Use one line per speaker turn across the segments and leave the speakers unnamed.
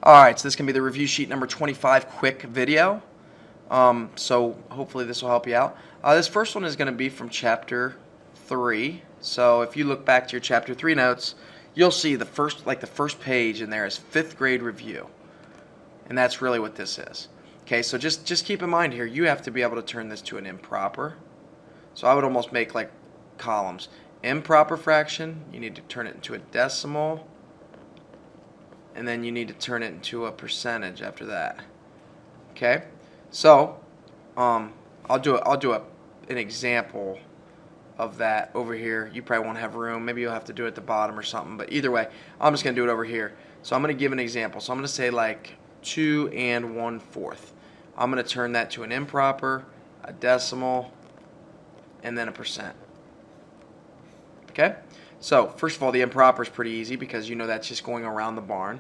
Alright, so this can be the review sheet number 25 quick video. So hopefully this will help you out. This first one is going to be from chapter 3. So if you look back to your chapter 3 notes, you'll see the first page in there is 5th grade review. And that's really what this is. Okay, so just keep in mind here, you have to be able to turn this to an improper. So I would almost make like columns. Improper fraction, you need to turn it into a decimal. And then you need to turn it into a percentage after that. Okay, so I'll do an example of that over here. You probably won't have room. Maybe you'll have to do it at the bottom or something. But either way, I'm just gonna do it over here. So I'm gonna give an example. So I'm gonna say like 2 1/4. I'm gonna turn that to an improper, a decimal, and then a percent. Okay. So first of all, the improper is pretty easy because you know that's just going around the barn.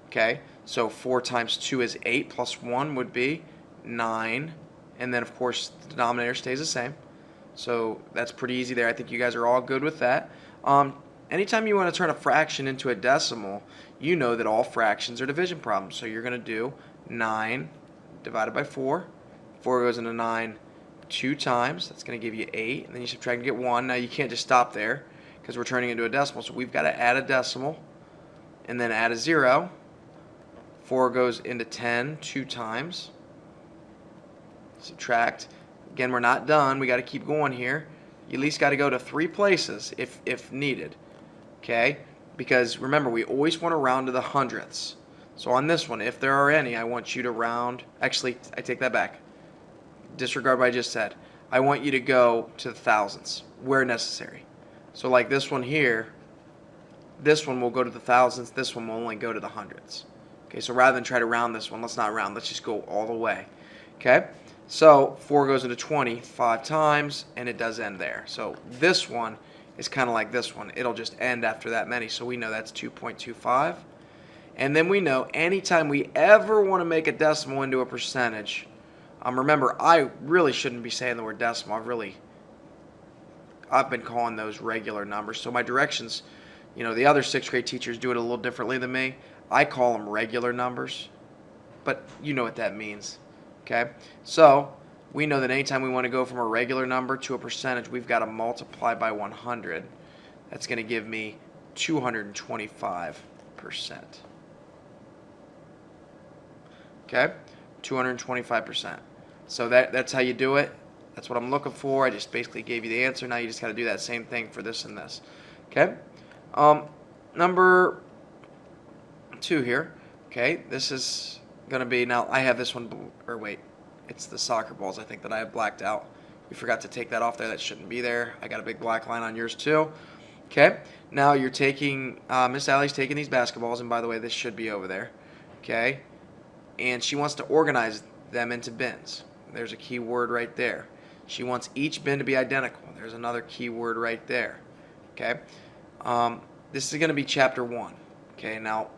Okay, so 4 times 2 is 8, plus 1 would be 9, and then of course the denominator stays the same. So that's pretty easy there. I think you guys are all good with that. Anytime you want to turn a fraction into a decimal, you know that all fractions are division problems. So you're going to do 9 divided by 4. 4 goes into 9 2 times. That's going to give you 8, and then you subtract and get 1. Now you can't just stop there because we're turning it into a decimal. So we've got to add a decimal and then add a 0. 4 goes into 10 2 times. Subtract. Again, we're not done. We got to keep going here. You at least got to go to 3 places if needed. Okay? Because remember, we always want to round to the hundredths. So on this one, if there are any, I want you to round. Actually, I take that back. Disregard what I just said. I want you to go to the thousandths where necessary. So like this one here, this one will go to the thousandths. This one will only go to the hundredths. Okay, so rather than try to round this one, let's not round. Let's just go all the way. Okay, so 4 goes into 20 5 times, and it does end there. So this one is kind of like this one. It'll just end after that many, so we know that's 2.25. And then we know anytime we ever want to make a decimal into a percentage, remember, I really shouldn't be saying the word decimal. I've been calling those regular numbers. So my directions, the other 6th grade teachers do it a little differently than me. I call them regular numbers, but you know what that means. Okay, so we know that anytime we want to go from a regular number to a percentage, we've got to multiply by 100. That's going to give me 225%. Okay, 225%. So that's how you do it. That's what I'm looking for. I just basically gave you the answer. Now you just got to do that same thing for this and this. Okay, number 2 here. Okay, this is going to be, now I have this one, or wait, it's the soccer balls I think that I have blacked out. We forgot to take that off there. That shouldn't be there. I got a big black line on yours too. Okay, now you're taking, Miss Allie's taking these basketballs, and by the way, this should be over there. Okay, and she wants to organize them into bins. There's a key word right there. She wants each bin to be identical. There's another key word right there. Okay, this is going to be chapter 1. Okay, now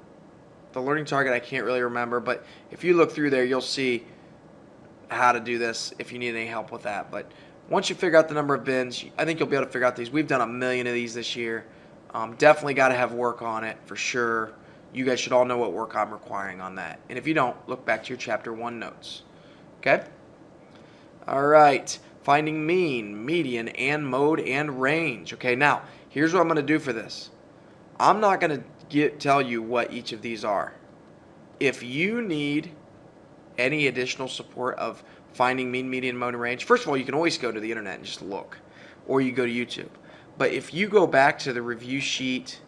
the learning target I can't really remember, but if you look through there, you'll see how to do this if you need any help with that. But once you figure out the number of bins, I think you'll be able to figure out these. We've done a million of these this year. Definitely got to have work on it for sure. You guys should all know what work I'm requiring on that. And if you don't, look back to your chapter 1 notes. Okay? All right. Finding mean, median, and mode, and range. Okay, now, here's what I'm going to do for this. I'm not going to tell you what each of these are. If you need any additional support of finding mean, median, mode, and range, first of all, you can always go to the internet and just look, or you go to YouTube. But if you go back to the review sheet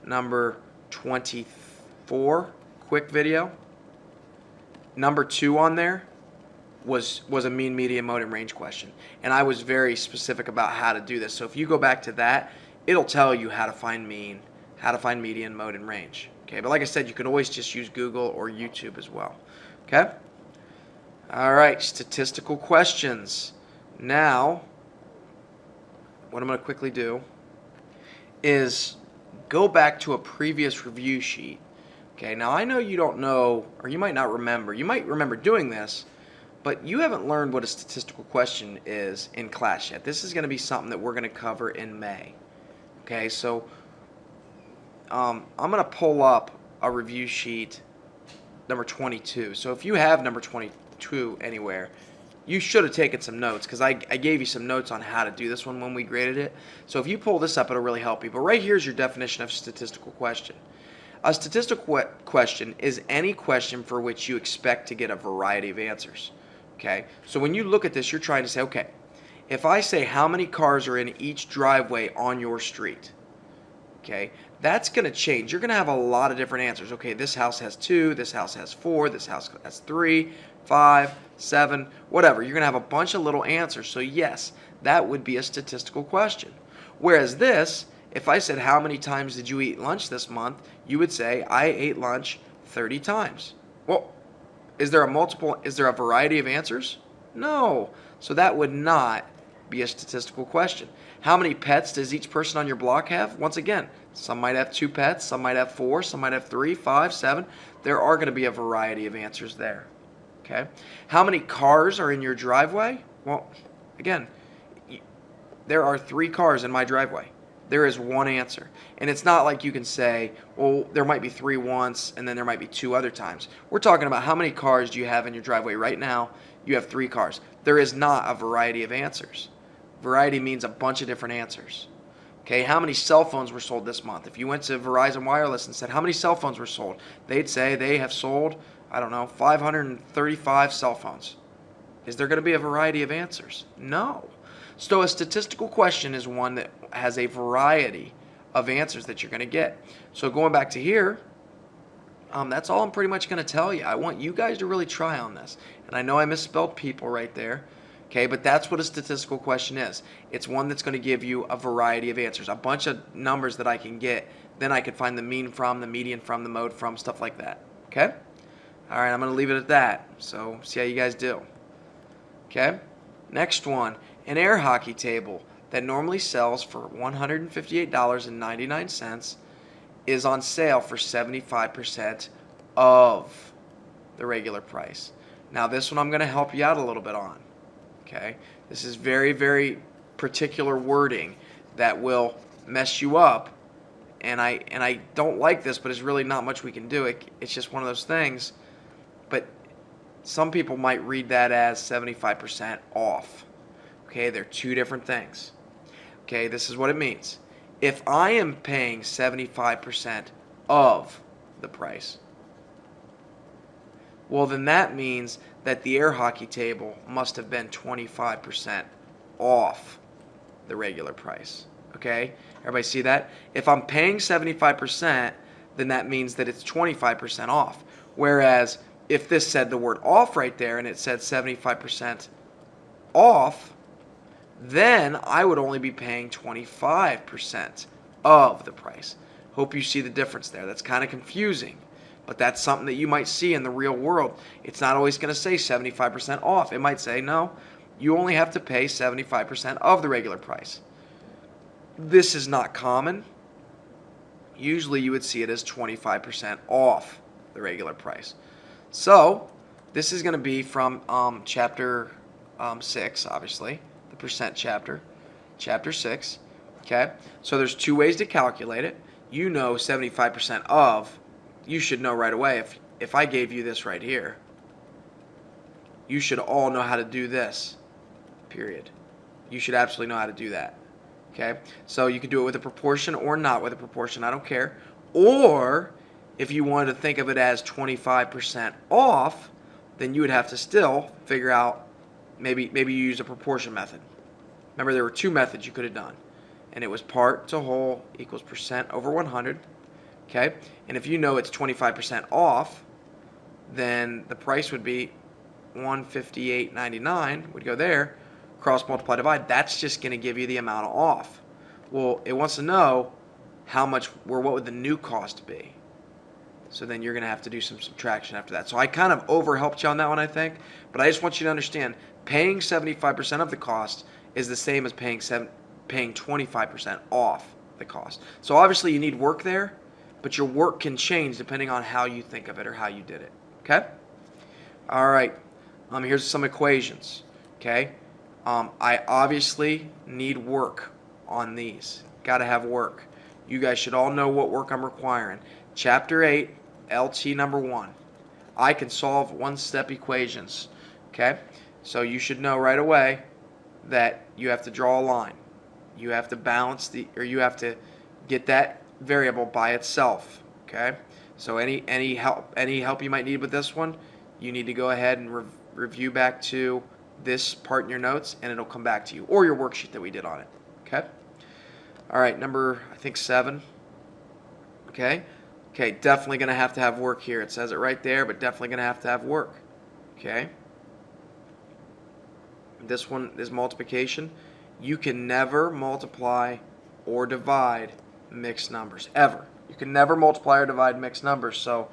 number 24 quick video, number 2 on there was a mean, median, mode, and range question, and I was very specific about how to do this. So if you go back to that, it'll tell you how to find mean, how to find median, mode, and range. Okay, but like I said, you can always just use Google or YouTube as well. Okay? All right, statistical questions. Now, what I'm going to quickly do is go back to a previous review sheet. Okay, now I know you don't know, or you might not remember. You might remember doing this, but you haven't learned what a statistical question is in class yet. This is going to be something that we're going to cover in May. Okay, so I'm going to pull up a review sheet number 22. So if you have number 22 anywhere, you should have taken some notes, because I gave you some notes on how to do this one when we graded it. So if you pull this up, it'll really help you. But right here's your definition of statistical question. A statistical question is any question for which you expect to get a variety of answers. Okay? So when you look at this, you're trying to say, okay, if I say how many cars are in each driveway on your street, okay, that's going to change. You're going to have a lot of different answers. Okay, this house has 2, this house has 4, this house has 3, 5, 7, whatever. You're going to have a bunch of little answers. So yes, that would be a statistical question. Whereas this, if I said how many times did you eat lunch this month, you would say I ate lunch 30 times. Well, is there a variety of answers? No. So that would not be a statistical question. How many pets does each person on your block have? Once again, some might have 2 pets, some might have 4, some might have 3, 5, 7. There are going to be a variety of answers there. Okay. How many cars are in your driveway? Well, again, there are 3 cars in my driveway. There is one answer. And it's not like you can say, well, there might be 3 once and then there might be 2 other times. We're talking about how many cars do you have in your driveway right now? You have 3 cars. There is not a variety of answers. Variety means a bunch of different answers. Okay, how many cell phones were sold this month? If you went to Verizon Wireless and said, how many cell phones were sold? They'd say they have sold, 535 cell phones. Is there going to be a variety of answers? No. So a statistical question is one that has a variety of answers that you're going to get. So going back to here, that's all I'm pretty much going to tell you. I want you guys to really try on this. And I know I misspelled people right there. Okay, but that's what a statistical question is. It's one that's going to give you a variety of answers, a bunch of numbers that I can get. Then I can find the mean from, the median from, the mode from, stuff like that. Okay? All right, I'm going to leave it at that. So see how you guys do. Okay? Next one, an air hockey table that normally sells for $158.99 is on sale for 75% of the regular price. Now this one I'm going to help you out a little bit on. Okay, this is very, very particular wording that will mess you up, and I don't like this, but it's really not much we can do. It's just one of those things. But some people might read that as 75% off. Okay, they're 2 different things. Okay, this is what it means. If I am paying 75% of the price, well, then that means that the air hockey table must have been 25% off the regular price. Okay? Everybody see that? If I'm paying 75%, then that means that it's 25% off. Whereas if this said the word off right there and it said 75% off, then I would only be paying 25% of the price. Hope you see the difference there. That's kind of confusing. But that's something that you might see in the real world. It's not always going to say 75% off. It might say, no, you only have to pay 75% of the regular price. This is not common. Usually you would see it as 25% off the regular price. So this is going to be from chapter 6, obviously, the percent chapter 6. Okay, so there's 2 ways to calculate it. You know 75% of. You should know right away, if I gave you this right here, you should all know how to do this, period. You should absolutely know how to do that. Okay? So you can do it with a proportion or not with a proportion, I don't care. Or if you wanted to think of it as 25% off, then you would have to still figure out, maybe you use a proportion method. Remember, there were 2 methods you could have done. And it was part to whole equals percent over 100. Okay, and if you know it's 25% off, then the price would be $158.99. Would go there, cross multiply divide. That's just going to give you the amount of off. Well, it wants to know how much, or what would the new cost be. So then you're going to have to do some subtraction after that. So I kind of over-helped you on that one, I think. But I just want you to understand, paying 75% of the cost is the same as paying 25% off the cost. So obviously you need work there, but your work can change depending on how you think of it or how you did it. Okay? All right. Here's some equations. Okay? I obviously need work on these. Got to have work. You guys should all know what work I'm requiring. Chapter 8, LT number 1. I can solve one-step equations. Okay? So you should know right away that you have to draw a line. You have to balance you have to get that variable by itself. Okay? So any help you might need with this one, you need to go ahead and review back to this part in your notes, and it'll come back to you, or your worksheet that we did on it. Okay? All right, number, I think 7. Okay? Okay, definitely going to have work here. It says it right there, but definitely going to have work. Okay? This one is multiplication. You can never multiply or divide mixed numbers, ever. You can never multiply or divide mixed numbers, so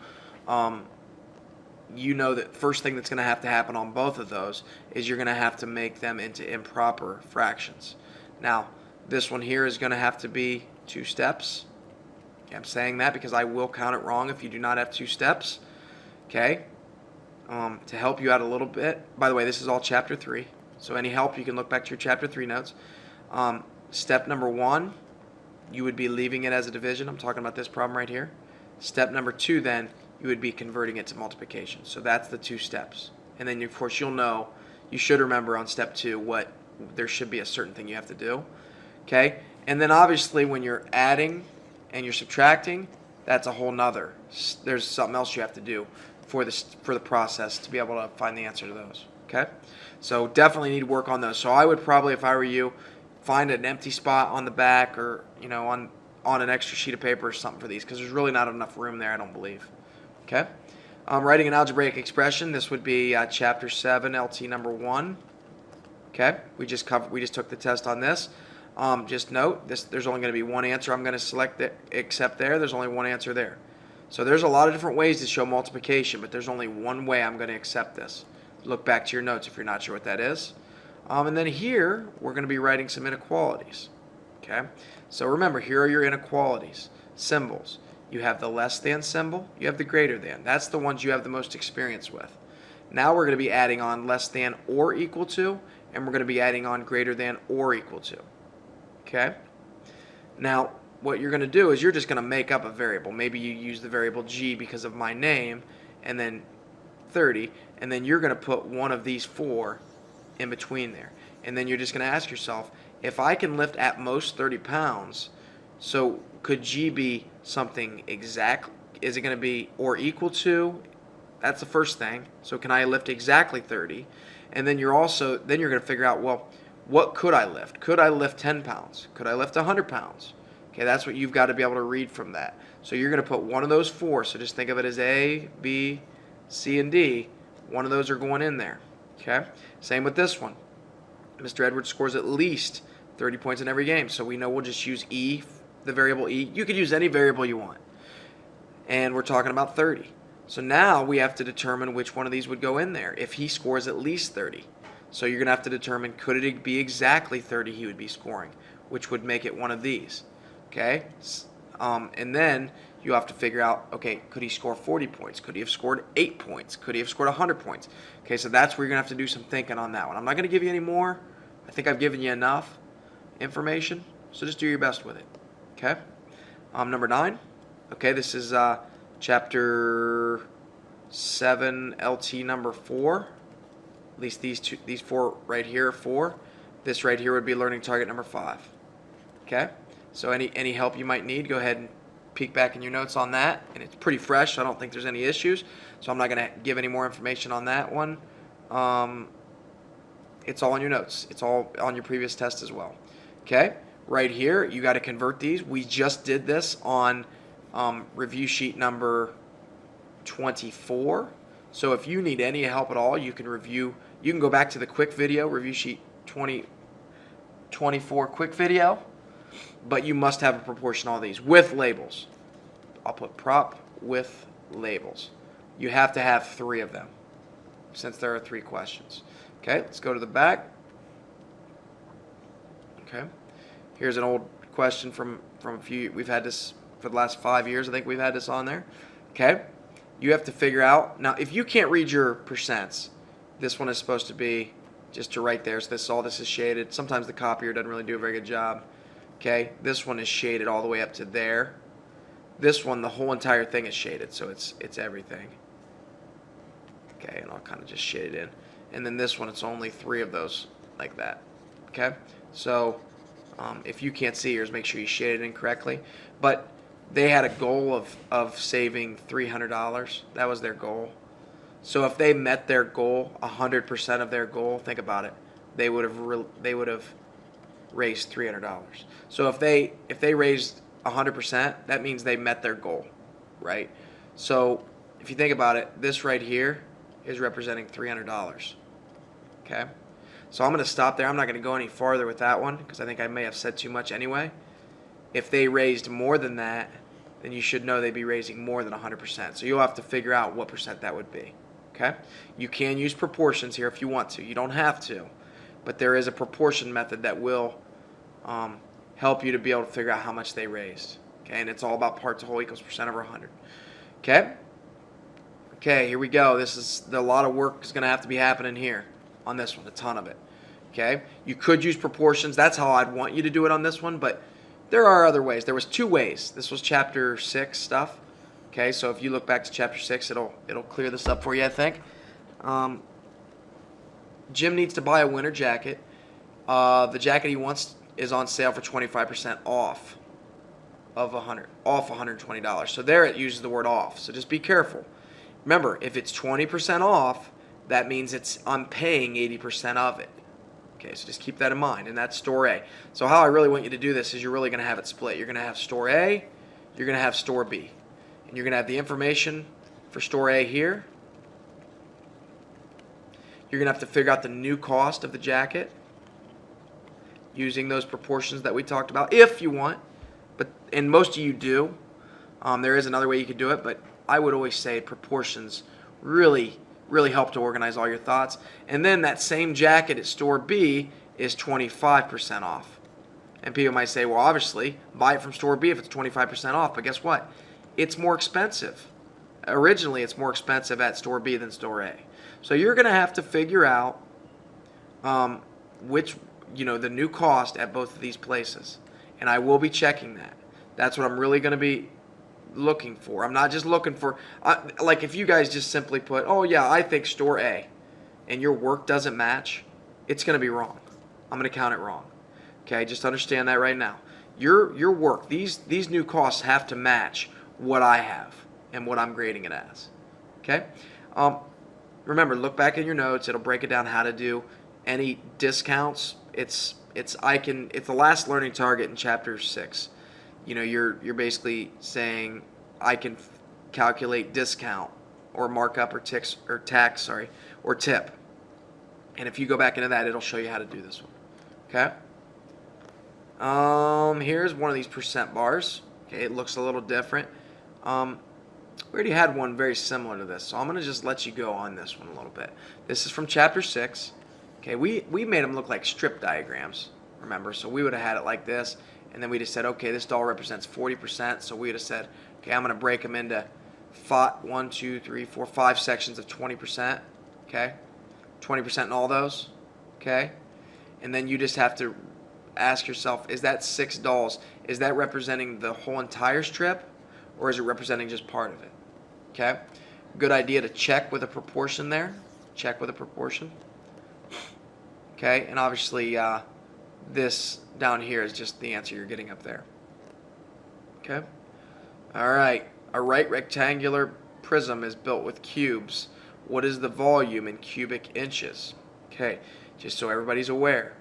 you know that first thing that's going to happen on both of those is you're going to have to make them into improper fractions. Now, this one here is going to have to be 2 steps. I'm saying that because I will count it wrong if you do not have 2 steps. Okay? To help you out a little bit, by the way, this is all Chapter 3, so any help, you can look back to your Chapter 3 notes. Step number 1, you would be leaving it as a division. I'm talking about this problem right here. Step number 2, then, you would be converting it to multiplication. So that's the 2 steps. And then, of course, you should remember on step 2 there should be a certain thing you have to do. Okay? And then, obviously, when you're adding and you're subtracting, that's a whole nother. There's something else you have to do for the process to be able to find the answer to those. Okay? So definitely need to work on those. So I would probably, if I were you, find an empty spot on the back or on an extra sheet of paper or something for these, because there's really not enough room there, I don't believe. Okay? Writing an algebraic expression, this would be Chapter 7, LT number 1. Okay? We just took the test on this. Just note, there's only going to be one answer I'm going to select except there. There's only one answer there. So there's a lot of different ways to show multiplication, but there's only one way I'm going to accept this. Look back to your notes if you're not sure what that is. And then here, we're going to be writing some inequalities. Okay? So remember, here are your inequalities. Symbols. You have the less than symbol. You have the greater than. That's the ones you have the most experience with. Now we're going to be adding on less than or equal to, and we're going to be adding on greater than or equal to. Okay? Now, what you're going to do is you're just going to make up a variable. Maybe you use the variable g because of my name, and then 30, and then you're going to put one of these 4 in between there. And then you're just going to ask yourself, if I can lift at most 30 pounds, so could g be something exact? Is it going to be or equal to? That's the first thing. So can I lift exactly 30? And then you're going to figure out, well, what could I lift? Could I lift 10 pounds? Could I lift 100 pounds? Okay, that's what you've got to be able to read from that. So you're going to put one of those 4. So just think of it as A, B, C, and D. One of those are going in there. Okay? Same with this one. Mr. Edwards scores at least 30 points in every game. So we know we'll just use E, the variable E. You could use any variable you want. And we're talking about 30. So now we have to determine which one of these would go in there if he scores at least 30. So you're going to have to determine, could it be exactly 30 he would be scoring, which would make it one of these. Okay? And then you have to figure out, okay, could he score 40 points? Could he have scored 8 points? Could he have scored 100 points? Okay, so that's where you're going to have to do some thinking on that one. I'm not going to give you any more. I think I've given you enough information, so just do your best with it. Okay? Number 9. Okay, this is Chapter 7, LT number 4. At least these 4 right here are 4. This right here would be learning target number 5. Okay? So any help you might need, go ahead and peek back in your notes on that. And it's pretty fresh, so I don't think there's any issues. So I'm not going to give any more information on that one. It's all in your notes. It's all on your previous test as well. Okay? Right here, you got to convert these. We just did this on review sheet number 24. So if you need any help at all, you can go back to the quick video, review sheet 24 quick video, but you must have a proportion of all these with labels. I'll put prop with labels. You have to have 3 of them since there are 3 questions. Okay, let's go to the back. Okay, here's an old question from a few. We've had this for the last 5 years. I think we've had this on there. Okay, you have to figure out now if you can't read your percents. This one is supposed to be just to right there. So all this is shaded. Sometimes the copier doesn't really do a very good job. Okay, this one is shaded all the way up to there. This one, the whole entire thing is shaded, so it's everything. Okay, and I'll kind of just shade it in. And then this one, it's only 3 of those like that. Okay, so if you can't see yours, make sure you shade it in correctly. But they had a goal of saving $300. That was their goal. So if they met their goal, 100% of their goal, think about it, they would have raised $300. So if they raised 100%, that means they met their goal, right? So if you think about it, this right here is representing $300. Okay? So I'm going to stop there. I'm not going to go any farther with that one because I think I may have said too much anyway. If they raised more than that, then you should know they'd be raising more than 100%. So you'll have to figure out what percent that would be. Okay? You can use proportions here if you want to. You don't have to. But there is a proportion method that will help you to be able to figure out how much they raised. Okay? And it's all about part to whole equals percent over 100. Okay? Okay, here we go. This is a lot of work is going to have to be happening here on this one, a ton of it. Okay? You could use proportions. That's how I'd want you to do it on this one, but there are other ways. There was 2 ways. This was chapter 6 stuff. Okay, so if you look back to chapter 6, it'll clear this up for you, I think. Jim needs to buy a winter jacket. The jacket he wants is on sale for 25% off of $120. So there it uses the word off. So just be careful. Remember, if it's 20% off, that means I'm paying 80% of it. Okay, so just keep that in mind, and that's store A. So how I really want you to do this is you're really going to have it split. You're going to have store A, you're going to have store B. And you're going to have the information for store A here. You're going to have to figure out the new cost of the jacket using those proportions that we talked about, if you want. And most of you do. There is another way you could do it, but I would always say proportions really help to organize all your thoughts. And then that same jacket at store B is 25% off. And people might say, well, obviously, buy it from store B if it's 25% off. But guess what? It's more expensive. Originally, it's more expensive at store B than store A. So you're going to have to figure out the new cost at both of these places. And I will be checking that. That's what I'm really going to be looking for. I'm not just looking for, like if you guys just simply put, oh yeah, I think store A, and your work doesn't match, it's going to be wrong. I'm going to count it wrong. Okay, just understand that right now. Your work, these new costs have to match what I have and what I'm grading it as. Okay? Remember, look back in your notes. It'll break it down how to do any discounts. It's the last learning target in chapter 6. You're basically saying I can calculate discount or markup or tax, or tip. And if you go back into that, it'll show you how to do this one. Okay? Here's one of these percent bars. Okay, it looks a little different. We already had one very similar to this, so I'm going to just let you go on this one a little bit. This is from chapter 6. Okay, we made them look like strip diagrams, remember? So we would have had it like this, and then we just said, okay, this doll represents 40%, so we would have said, okay, I'm going to break them into 5 sections of 20%, okay? 20% in all those, okay? And then you just have to ask yourself, is that 6 dolls, is that representing the whole entire strip, or is it representing just part of it? Okay? Good idea to check with a proportion there. Check with a proportion. Okay? And obviously, this down here is just the answer you're getting up there. Okay? All right. A right rectangular prism is built with cubes. What is the volume in cubic inches? Okay? Just so everybody's aware.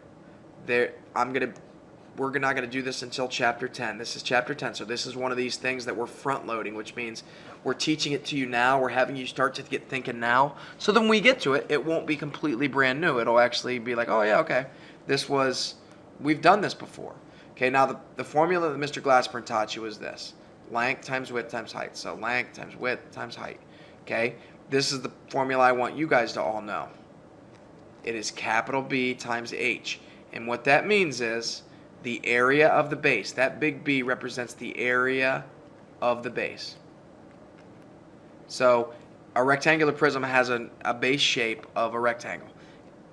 We're not going to do this until chapter 10. This is chapter 10, so this is one of these things that we're front-loading, which means we're teaching it to you now. We're having you start to get thinking now. So then when we get to it, it won't be completely brand new. It'll actually be like, oh, yeah, okay. We've done this before. Okay, now the formula that Mr. Glassburn taught you is this. Length times width times height. So length times width times height. Okay, this is the formula I want you guys to all know. It is capital B times H. And what that means is the area of the base. That big B represents the area of the base. So a rectangular prism has a base shape of a rectangle.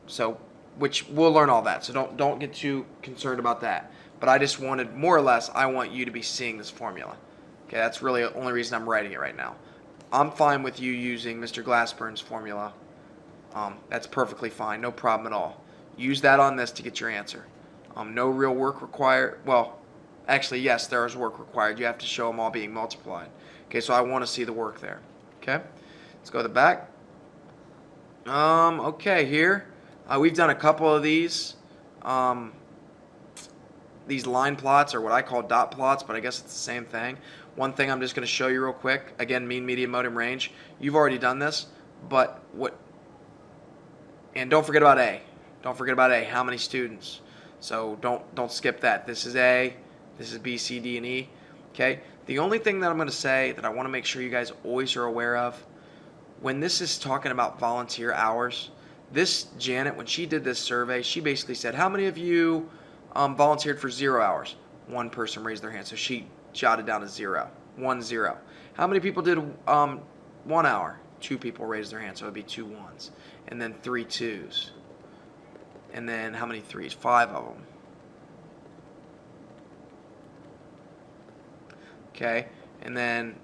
So, which we'll learn all that. So don't get too concerned about that. But I just wanted, more or less, I want you to be seeing this formula. Okay, that's really the only reason I'm writing it right now. I'm fine with you using Mr. Glassburn's formula. That's perfectly fine, no problem at all. Use that on this to get your answer. No real work required. Well, actually, yes, there is work required. You have to show them all being multiplied. Okay, so I want to see the work there. Okay, let's go to the back. Okay, here we've done a couple of these. These line plots are what I call dot plots, but I guess it's the same thing. One thing I'm just going to show you real quick. Again, mean, median, mode, and range. You've already done this, but what? And don't forget about A. Don't forget about A. How many students? So don't skip that. This is A. This is B, C, D, and E. Okay. The only thing that I'm going to say that I want to make sure you guys always are aware of, when this is talking about volunteer hours, this Janet, when she did this survey, she basically said, how many of you volunteered for 0 hours? One person raised their hand, so she jotted down a 0. 1 0. How many people did 1 hour? 2 people raised their hand, so it would be 2 ones. And then 3 twos. And then how many threes? 5 of them. Okay, and then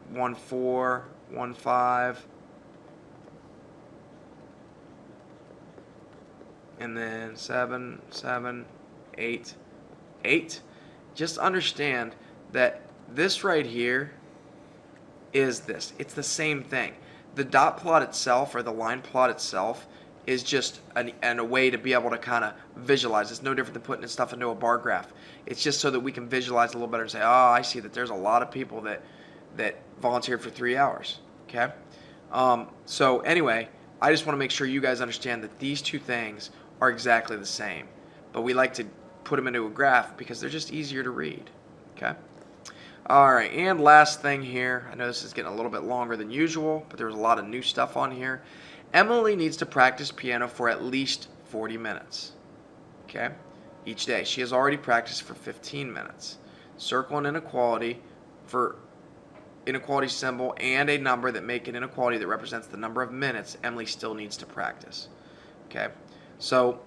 1 4, 1 5. And then 7, 7, 8, 8. Just understand that this right here is this. It's the same thing. The dot plot itself, or the line plot itself, is just a way to be able to kind of visualize. It's no different than putting stuff into a bar graph. It's just so that we can visualize a little better and say, oh, I see that there's a lot of people that volunteered for 3 hours. Okay? So anyway, I just want to make sure you guys understand that these two things are exactly the same. But we like to put them into a graph because they're just easier to read. Okay? All right, and last thing here. I know this is getting a little bit longer than usual, but there's a lot of new stuff on here. Emily needs to practice piano for at least 40 minutes. Okay? Each day. She has already practiced for 15 minutes. Circle an inequality for inequality symbol and a number that make an inequality that represents the number of minutes Emily still needs to practice. Okay? So,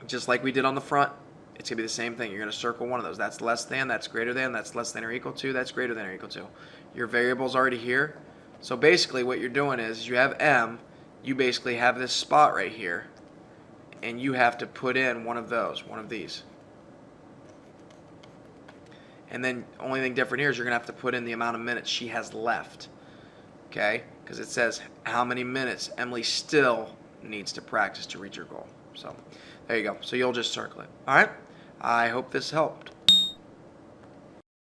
just like we did on the front, it's going to be the same thing. You're going to circle one of those. That's less than, that's greater than, that's less than or equal to, that's greater than or equal to. Your variable's already here. So basically what you're doing is you have M, you basically have this spot right here, and you have to put in one of those, one of these. And then only thing different here is you're going to have to put in the amount of minutes she has left. Okay? Because it says how many minutes Emily still needs to practice to reach her goal. So there you go. So you'll just circle it. All right? I hope this helped.